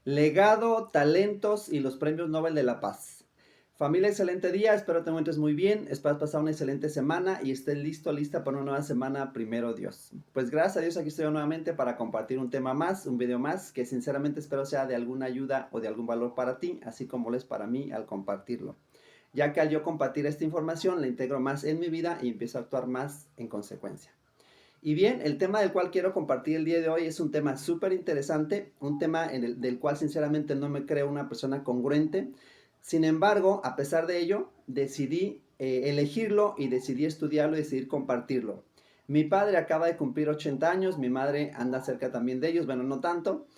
Legado, talentos y los premios Nobel de la Paz. Familia, excelente día, espero te encuentres muy bien, espero pasar una excelente semana y estés listo, lista para una nueva semana, primero Dios. Pues gracias a Dios aquí estoy nuevamente para compartir un tema más, un video más, que sinceramente espero sea de alguna ayuda o de algún valor para ti, así como lo es para mí al compartirlo. Ya que al yo compartir esta información la integro más en mi vida y empiezo a actuar más en consecuencia. Y bien, el tema del cual quiero compartir el día de hoy es un tema súper interesante, un tema del cual sinceramente no me creo una persona congruente. Sin embargo, a pesar de ello, decidí elegirlo y decidí estudiarlo y decidí compartirlo. Mi padre acaba de cumplir 80 años, mi madre anda cerca también de ellos, bueno, no tanto,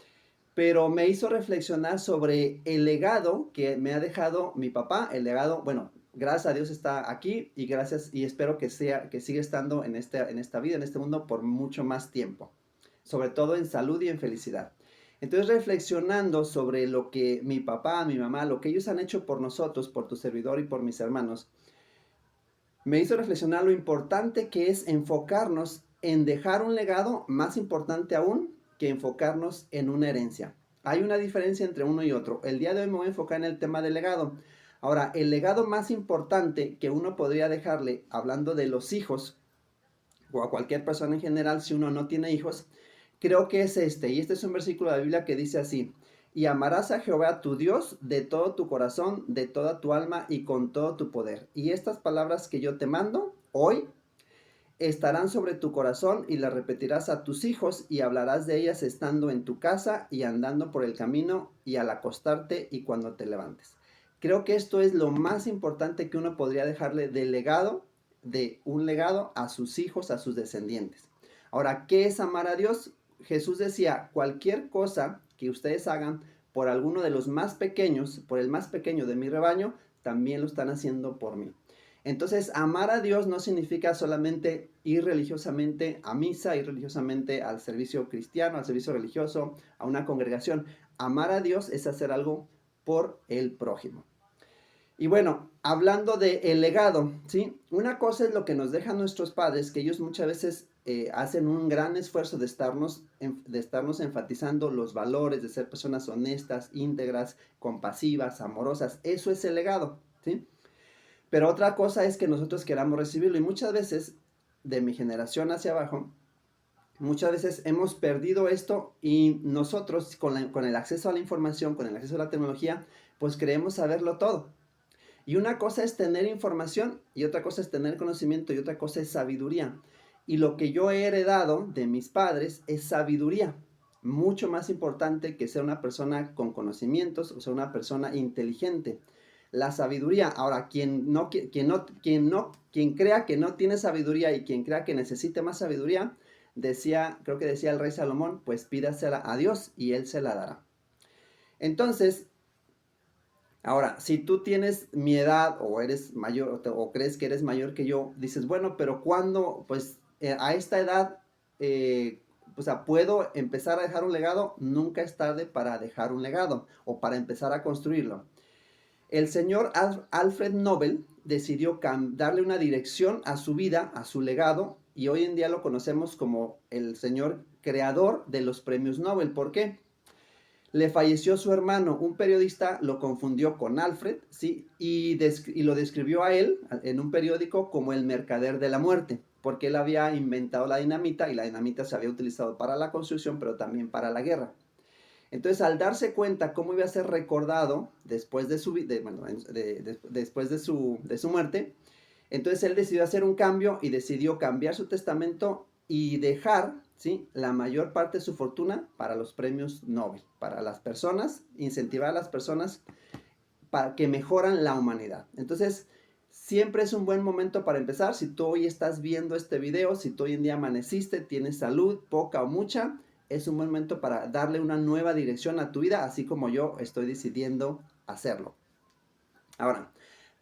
pero me hizo reflexionar sobre el legado que me ha dejado mi papá, el legado, bueno, gracias a Dios está aquí y gracias y espero que siga estando en esta vida, en este mundo por mucho más tiempo, sobre todo en salud y en felicidad. Entonces, reflexionando sobre lo que mi papá, mi mamá, lo que ellos han hecho por nosotros, por tu servidor y por mis hermanos, me hizo reflexionar lo importante que es enfocarnos en dejar un legado, más importante aún que enfocarnos en una herencia. Hay una diferencia entre uno y otro. El día de hoy me voy a enfocar en el tema del legado. Ahora, el legado más importante que uno podría dejarle, hablando de los hijos, o a cualquier persona en general, si uno no tiene hijos, creo que es este. Y este es un versículo de la Biblia que dice así: y amarás a Jehová tu Dios de todo tu corazón, de toda tu alma y con todo tu poder. Y estas palabras que yo te mando hoy estarán sobre tu corazón y las repetirás a tus hijos y hablarás de ellas estando en tu casa y andando por el camino y al acostarte y cuando te levantes. Creo que esto es lo más importante que uno podría dejarle de un legado a sus hijos, a sus descendientes. Ahora, ¿qué es amar a Dios? Jesús decía, cualquier cosa que ustedes hagan por alguno de los más pequeños, por el más pequeño de mi rebaño, también lo están haciendo por mí. Entonces, amar a Dios no significa solamente ir religiosamente a misa, ir religiosamente al servicio cristiano, al servicio religioso, a una congregación. Amar a Dios es hacer algo por el prójimo. Y bueno, hablando del legado, ¿sí? Una cosa es lo que nos dejan nuestros padres, que ellos muchas veces hacen un gran esfuerzo de estarnos enfatizando los valores, de ser personas honestas, íntegras, compasivas, amorosas. Eso es el legado, ¿sí? Pero otra cosa es que nosotros queramos recibirlo y muchas veces, de mi generación hacia abajo, muchas veces hemos perdido esto y nosotros con el acceso a la información, con el acceso a la tecnología, pues creemos saberlo todo. Y una cosa es tener información y otra cosa es tener conocimiento y otra cosa es sabiduría. Y lo que yo he heredado de mis padres es sabiduría. Mucho más importante que ser una persona con conocimientos o ser una persona inteligente. La sabiduría. Ahora, quien crea que no tiene sabiduría y quien crea que necesite más sabiduría, creo que decía el rey Salomón, pues pídasela a Dios y él se la dará. Entonces, ahora, si tú tienes mi edad o eres mayor o crees que eres mayor que yo, dices, bueno, pero ¿cuándo? Pues a esta edad, o sea, ¿puedo empezar a dejar un legado? Nunca es tarde para dejar un legado o para empezar a construirlo. El señor Alfred Nobel decidió darle una dirección a su vida, a su legado, y hoy en día lo conocemos como el señor creador de los premios Nobel. ¿Por qué? Le falleció su hermano, un periodista lo confundió con Alfred, ¿sí? Y lo describió a él en un periódico como el mercader de la muerte, porque él había inventado la dinamita y la dinamita se había utilizado para la construcción, pero también para la guerra. Entonces, al darse cuenta cómo iba a ser recordado después de su muerte, entonces él decidió hacer un cambio y decidió cambiar su testamento y dejar, ¿sí?, la mayor parte de su fortuna para los premios Nobel, para las personas, incentivar a las personas para que mejoran la humanidad. Entonces, siempre es un buen momento para empezar. Si tú hoy estás viendo este video, si tú hoy en día amaneciste, tienes salud, poca o mucha, es un buen momento para darle una nueva dirección a tu vida, así como yo estoy decidiendo hacerlo. Ahora,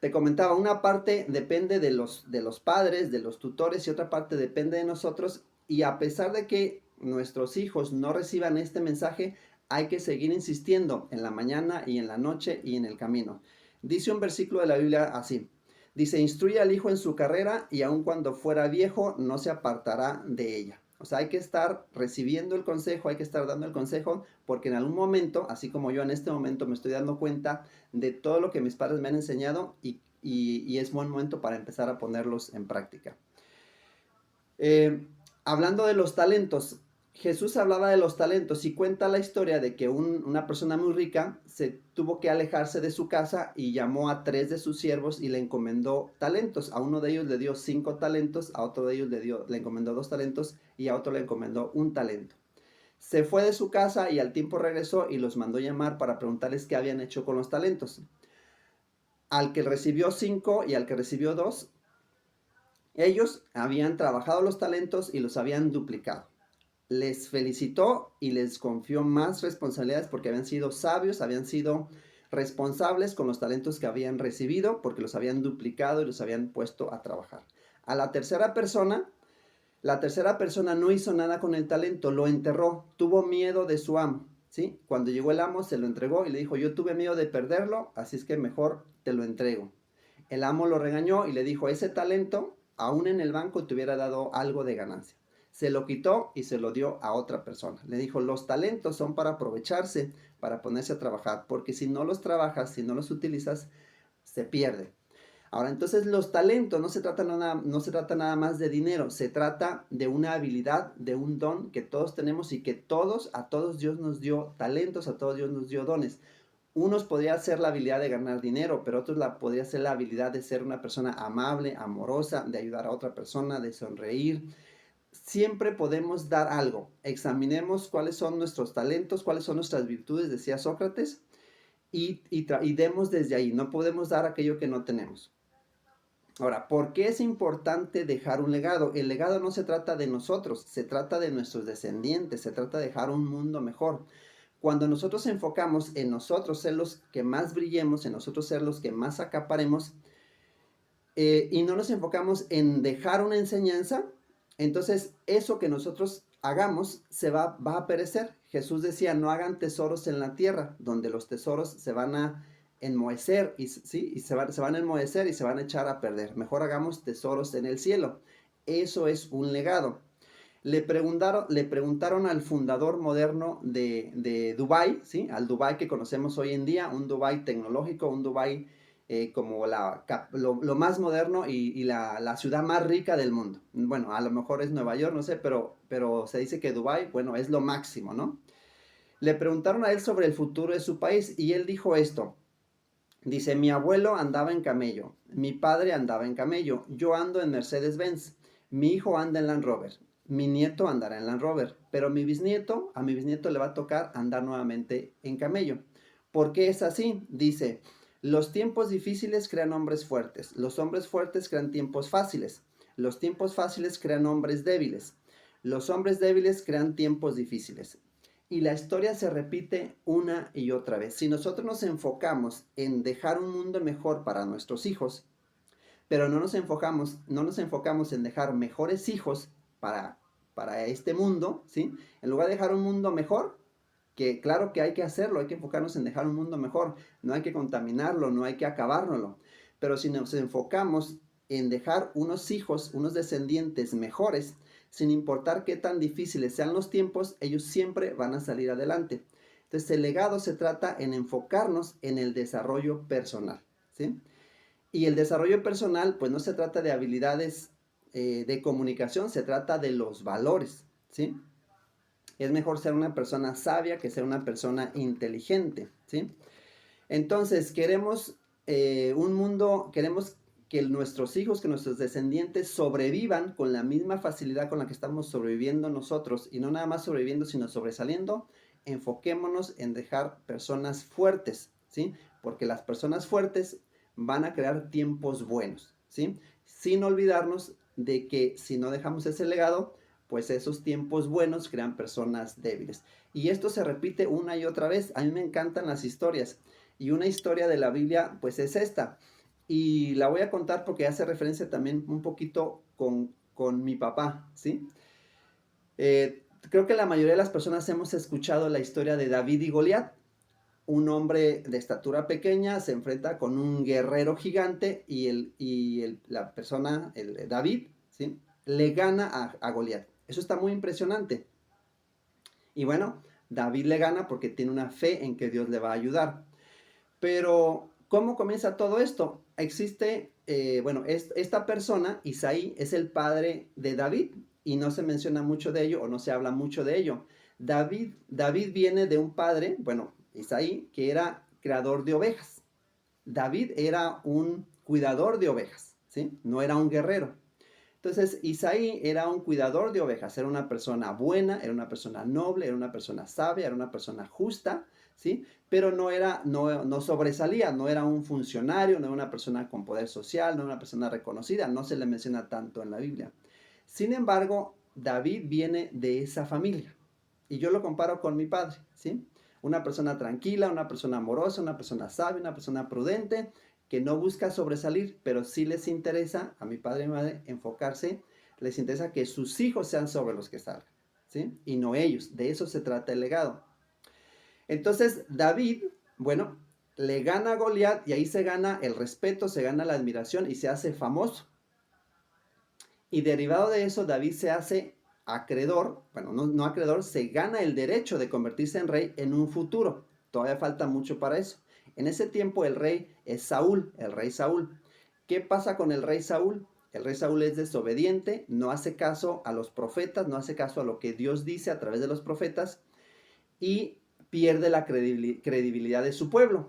te comentaba, una parte depende de los padres, de los tutores, y otra parte depende de nosotros. Y a pesar de que nuestros hijos no reciban este mensaje, hay que seguir insistiendo en la mañana y en la noche y en el camino. Dice un versículo de la Biblia así. Dice, instruye al hijo en su carrera y aun cuando fuera viejo no se apartará de ella. O sea, hay que estar recibiendo el consejo, hay que estar dando el consejo, porque en algún momento, así como yo en este momento me estoy dando cuenta de todo lo que mis padres me han enseñado y es buen momento para empezar a ponerlos en práctica. Eh, Hablando de los talentos, Jesús hablaba de los talentos y cuenta la historia de que una persona muy rica se tuvo que alejarse de su casa y llamó a 3 de sus siervos y le encomendó talentos. A uno de ellos le dio 5 talentos, a otro de ellos le encomendó 2 talentos y a otro le encomendó 1 talento. Se fue de su casa y al tiempo regresó y los mandó llamar para preguntarles qué habían hecho con los talentos. Al que recibió 5 y al que recibió 2, ellos habían trabajado los talentos y los habían duplicado. Les felicitó y les confió más responsabilidades porque habían sido sabios, habían sido responsables con los talentos que habían recibido porque los habían duplicado y los habían puesto a trabajar. A la tercera persona no hizo nada con el talento, lo enterró, tuvo miedo de su amo, ¿sí? Cuando llegó el amo se lo entregó y le dijo, yo tuve miedo de perderlo, así es que mejor te lo entrego. El amo lo regañó y le dijo, ese talento, aún en el banco, te hubiera dado algo de ganancia. Se lo quitó y se lo dio a otra persona. Le dijo, los talentos son para aprovecharse, para ponerse a trabajar, porque si no los trabajas, si no los utilizas, se pierde. Ahora, entonces los talentos no se trata nada más de dinero, se trata de una habilidad, de un don que todos tenemos y que a todos Dios nos dio talentos, a todos Dios nos dio dones. Unos podría ser la habilidad de ganar dinero, pero otros podría ser la habilidad de ser una persona amable, amorosa, de ayudar a otra persona, de sonreír. Siempre podemos dar algo. Examinemos cuáles son nuestros talentos, cuáles son nuestras virtudes, decía Sócrates, y demos desde ahí. No podemos dar aquello que no tenemos. Ahora, ¿por qué es importante dejar un legado? El legado no se trata de nosotros, se trata de nuestros descendientes, se trata de dejar un mundo mejor. Cuando nosotros enfocamos en nosotros ser los que más brillemos, en nosotros ser los que más acaparemos, y no nos enfocamos en dejar una enseñanza, entonces eso que nosotros hagamos va a perecer. Jesús decía, no hagan tesoros en la tierra, donde los tesoros se van a enmohecer y, ¿sí? y se van a enmohecer y se van a echar a perder. Mejor hagamos tesoros en el cielo. Eso es un legado. Le preguntaron al fundador moderno de Dubái, ¿sí? Al Dubái que conocemos hoy en día, un Dubái tecnológico, un Dubái como lo más moderno y la ciudad más rica del mundo. Bueno, a lo mejor es Nueva York, no sé, pero se dice que Dubái, bueno, es lo máximo, ¿no? Le preguntaron a él sobre el futuro de su país y él dijo esto. Dice, mi abuelo andaba en camello, mi padre andaba en camello, yo ando en Mercedes-Benz, mi hijo anda en Land Rover, mi nieto andará en Land Rover, pero a mi bisnieto le va a tocar andar nuevamente en camello. ¿Por qué es así? Dice, los tiempos difíciles crean hombres fuertes, los hombres fuertes crean tiempos fáciles, los tiempos fáciles crean hombres débiles, los hombres débiles crean tiempos difíciles. Y la historia se repite una y otra vez. Si nosotros nos enfocamos en dejar un mundo mejor para nuestros hijos, pero no nos enfocamos en dejar mejores hijos para este mundo, ¿sí? En lugar de dejar un mundo mejor, que claro que hay que hacerlo, hay que enfocarnos en dejar un mundo mejor, no hay que contaminarlo, no hay que acabárnoslo, pero si nos enfocamos en dejar unos hijos, unos descendientes mejores, sin importar qué tan difíciles sean los tiempos, ellos siempre van a salir adelante. Entonces el legado se trata en enfocarnos en el desarrollo personal, ¿sí? Y el desarrollo personal, pues no se trata de habilidades de comunicación, se trata de los valores, ¿sí? Es mejor ser una persona sabia que ser una persona inteligente, ¿sí? Entonces, queremos que nuestros hijos, que nuestros descendientes sobrevivan con la misma facilidad con la que estamos sobreviviendo nosotros, y no nada más sobreviviendo, sino sobresaliendo. Enfoquémonos en dejar personas fuertes, ¿sí? Porque las personas fuertes van a crear tiempos buenos, ¿sí? Sin olvidarnos de que si no dejamos ese legado, pues esos tiempos buenos crean personas débiles. Y esto se repite una y otra vez. A mí me encantan las historias. Y una historia de la Biblia, pues es esta. Y la voy a contar porque hace referencia también un poquito con mi papá, ¿sí? Creo que la mayoría de las personas hemos escuchado la historia de David y Goliat. Un hombre de estatura pequeña se enfrenta con un guerrero gigante y la persona, David, ¿sí? Le gana a Goliat. Eso está muy impresionante. Y bueno, David le gana porque tiene una fe en que Dios le va a ayudar. Pero, ¿cómo comienza todo esto? Existe, esta persona, Isaí, es el padre de David y no se menciona mucho de ello o no se habla mucho de ello. David viene de un padre, bueno, Isaí, que era creador de ovejas. David era un cuidador de ovejas, ¿sí? No era un guerrero. Entonces, Isaí era un cuidador de ovejas, era una persona buena, era una persona noble, era una persona sabia, era una persona justa, ¿sí? Pero no sobresalía, no era un funcionario, no era una persona con poder social, no era una persona reconocida, no se le menciona tanto en la Biblia. Sin embargo, David viene de esa familia y yo lo comparo con mi padre, ¿sí? Una persona tranquila, una persona amorosa, una persona sabia, una persona prudente, que no busca sobresalir, pero sí les interesa, a mi padre y mi madre, enfocarse, les interesa que sus hijos sean sobre los que salgan, ¿sí? Y no ellos, de eso se trata el legado. Entonces, David, bueno, le gana a Goliat y ahí se gana el respeto, se gana la admiración y se hace famoso. Y derivado de eso, David se hace acreedor, bueno, no acreedor, se gana el derecho de convertirse en rey en un futuro. Todavía falta mucho para eso. En ese tiempo el rey es Saúl, el rey Saúl. ¿Qué pasa con el rey Saúl? El rey Saúl es desobediente, no hace caso a los profetas, no hace caso a lo que Dios dice a través de los profetas y pierde la credibilidad de su pueblo.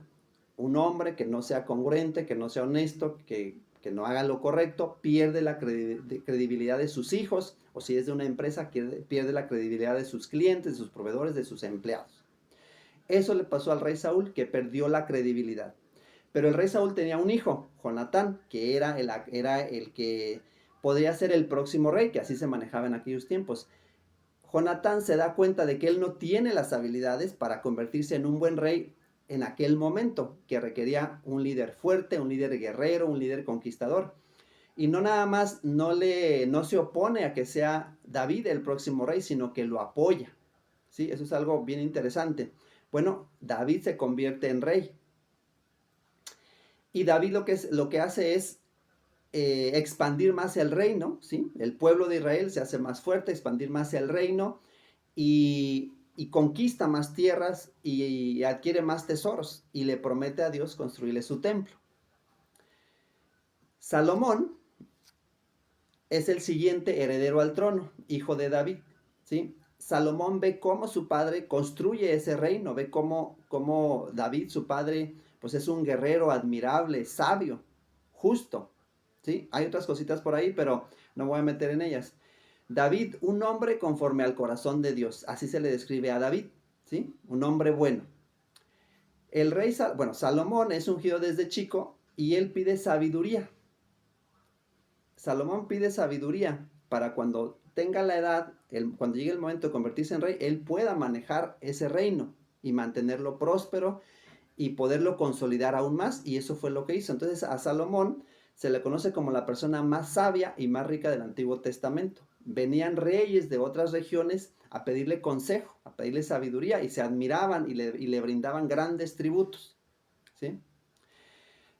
Un hombre que no sea congruente, que no sea honesto, que no haga lo correcto, pierde la credibilidad de sus hijos, o si es de una empresa, pierde la credibilidad de sus clientes, de sus proveedores, de sus empleados. Eso le pasó al rey Saúl, que perdió la credibilidad. Pero el rey Saúl tenía un hijo, Jonatán, que era el que podría ser el próximo rey, que así se manejaba en aquellos tiempos. Jonatán se da cuenta de que él no tiene las habilidades para convertirse en un buen rey en aquel momento, que requería un líder fuerte, un líder guerrero, un líder conquistador. Y no nada más no se opone a que sea David el próximo rey, sino que lo apoya. ¿Sí? Eso es algo bien interesante. Bueno, David se convierte en rey. Y David lo que hace es expandir más el reino, ¿sí? El pueblo de Israel se hace más fuerte, expandir más el reino y conquista más tierras y adquiere más tesoros y le promete a Dios construirle su templo. Salomón es el siguiente heredero al trono, hijo de David, ¿sí? Salomón ve cómo su padre construye ese reino, ve cómo David, su padre, pues es un guerrero admirable, sabio, justo, ¿sí? Hay otras cositas por ahí, pero no voy a meter en ellas. David, un hombre conforme al corazón de Dios, así se le describe a David, ¿sí? Un hombre bueno. El rey, Salomón es ungido desde chico y él pide sabiduría. Salomón pide sabiduría para cuando tenga la edad, cuando llegue el momento de convertirse en rey, él pueda manejar ese reino y mantenerlo próspero y poderlo consolidar aún más. Y eso fue lo que hizo. Entonces a Salomón se le conoce como la persona más sabia y más rica del Antiguo Testamento. Venían reyes de otras regiones a pedirle consejo, a pedirle sabiduría y se admiraban y le brindaban grandes tributos, ¿sí?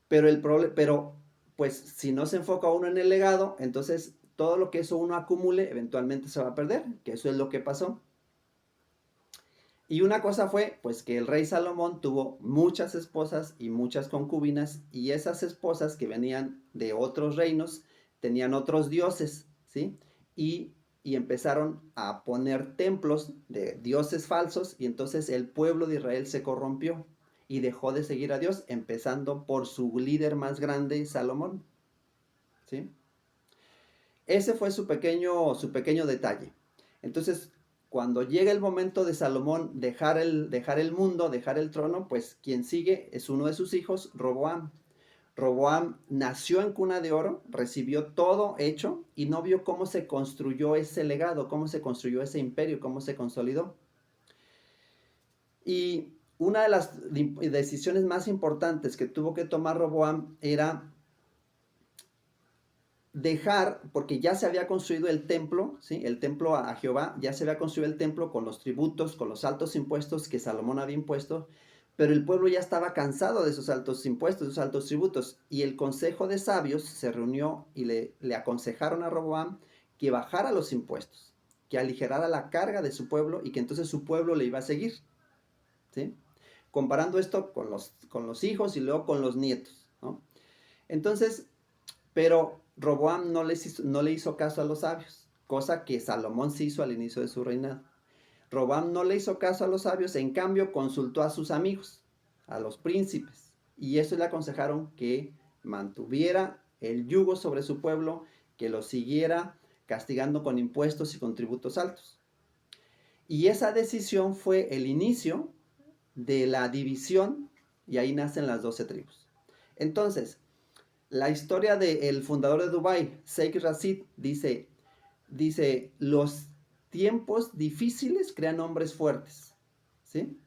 Pero pues si no se enfoca uno en el legado, entonces todo lo que eso uno acumule eventualmente se va a perder, que eso es lo que pasó. Y una cosa fue, pues que el rey Salomón tuvo muchas esposas y muchas concubinas, y esas esposas que venían de otros reinos tenían otros dioses, ¿sí? Y empezaron a poner templos de dioses falsos, y entonces el pueblo de Israel se corrompió y dejó de seguir a Dios, empezando por su líder más grande, Salomón, ¿sí? Ese fue su pequeño detalle. Entonces, cuando llega el momento de Salomón dejar el mundo, dejar el trono, pues quien sigue es uno de sus hijos, Roboam. Roboam nació en cuna de oro, recibió todo hecho y no vio cómo se construyó ese legado, cómo se construyó ese imperio, cómo se consolidó. Y una de las decisiones más importantes que tuvo que tomar Roboam era dejar, porque ya se había construido el templo, ¿sí? El templo a Jehová, ya se había construido el templo con los tributos, con los altos impuestos que Salomón había impuesto, pero el pueblo ya estaba cansado de esos altos impuestos, de esos altos tributos, y el consejo de sabios se reunió y le aconsejaron a Roboam que bajara los impuestos. que aligerara la carga de su pueblo y que entonces su pueblo le iba a seguir, ¿sí? Comparando esto con los hijos y luego con los nietos, ¿no? Entonces, pero Roboam no le hizo caso a los sabios, cosa que Salomón sí hizo al inicio de su reinado. Roboam no le hizo caso a los sabios, en cambio consultó a sus amigos, a los príncipes, y eso le aconsejaron que mantuviera el yugo sobre su pueblo, que lo siguiera castigando con impuestos y con tributos altos. Y esa decisión fue el inicio de la división, y ahí nacen las 12 tribus. Entonces, la historia del fundador de Dubái, Sheikh Rashid, dice, los tiempos difíciles crean hombres fuertes, ¿sí?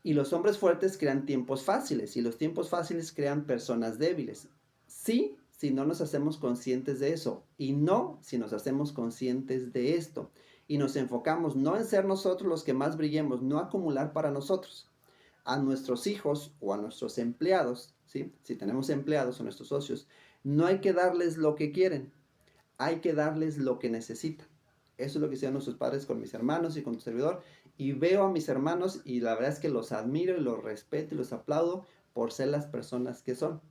Y los hombres fuertes crean tiempos fáciles, y los tiempos fáciles crean personas débiles. Sí, si no nos hacemos conscientes de eso, y no si nos hacemos conscientes de esto, y nos enfocamos no en ser nosotros los que más brillemos, no acumular para nosotros, a nuestros hijos o a nuestros empleados, ¿sí? Si tenemos empleados o nuestros socios, no hay que darles lo que quieren, hay que darles lo que necesitan. Eso es lo que hicieron nuestros padres con mis hermanos y con tu servidor. Y veo a mis hermanos y la verdad es que los admiro y los respeto y los aplaudo por ser las personas que son.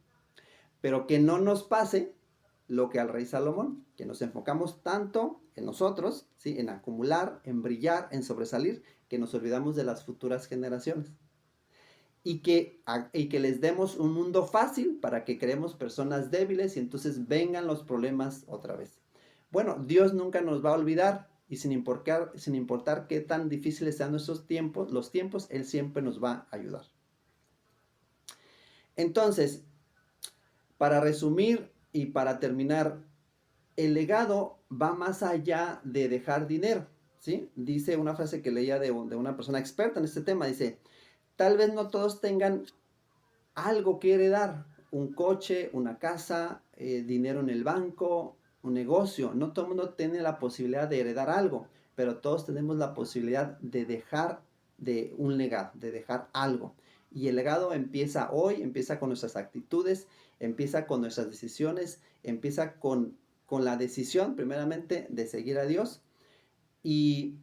Pero que no nos pase lo que al rey Salomón, que nos enfocamos tanto en nosotros, ¿sí? En acumular, en brillar, en sobresalir, que nos olvidamos de las futuras generaciones. Y que les demos un mundo fácil para que creemos personas débiles y entonces vengan los problemas otra vez. Bueno, Dios nunca nos va a olvidar y sin importar qué tan difíciles sean nuestros tiempos, los tiempos, Él siempre nos va a ayudar. Entonces, para resumir y para terminar, el legado va más allá de dejar dinero, ¿sí? Dice una frase que leía de una persona experta en este tema, dice, tal vez no todos tengan algo que heredar, un coche, una casa, dinero en el banco, un negocio. No todo el mundo tiene la posibilidad de heredar algo, pero todos tenemos la posibilidad de dejar de un legado, de dejar algo. Y el legado empieza hoy, empieza con nuestras actitudes, empieza con nuestras decisiones, empieza con la decisión, primeramente, de seguir a Dios y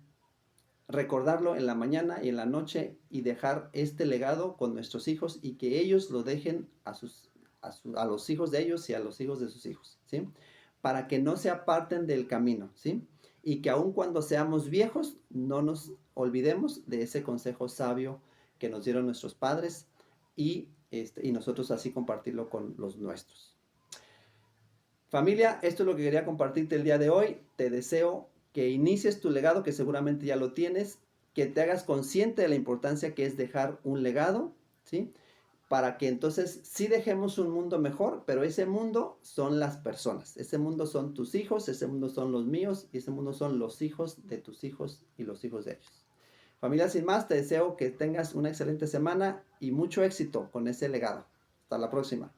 recordarlo en la mañana y en la noche y dejar este legado con nuestros hijos y que ellos lo dejen a los hijos de ellos y a los hijos de sus hijos, ¿sí? Para que no se aparten del camino, ¿sí? Y que aun cuando seamos viejos no nos olvidemos de ese consejo sabio que nos dieron nuestros padres y nosotros así compartirlo con los nuestros. Familia, esto es lo que quería compartirte el día de hoy. Te deseo que inicies tu legado, que seguramente ya lo tienes, que te hagas consciente de la importancia que es dejar un legado, ¿sí? Para que entonces sí dejemos un mundo mejor, pero ese mundo son las personas, ese mundo son tus hijos, ese mundo son los míos y ese mundo son los hijos de tus hijos y los hijos de ellos. Familia, sin más, te deseo que tengas una excelente semana y mucho éxito con ese legado. Hasta la próxima.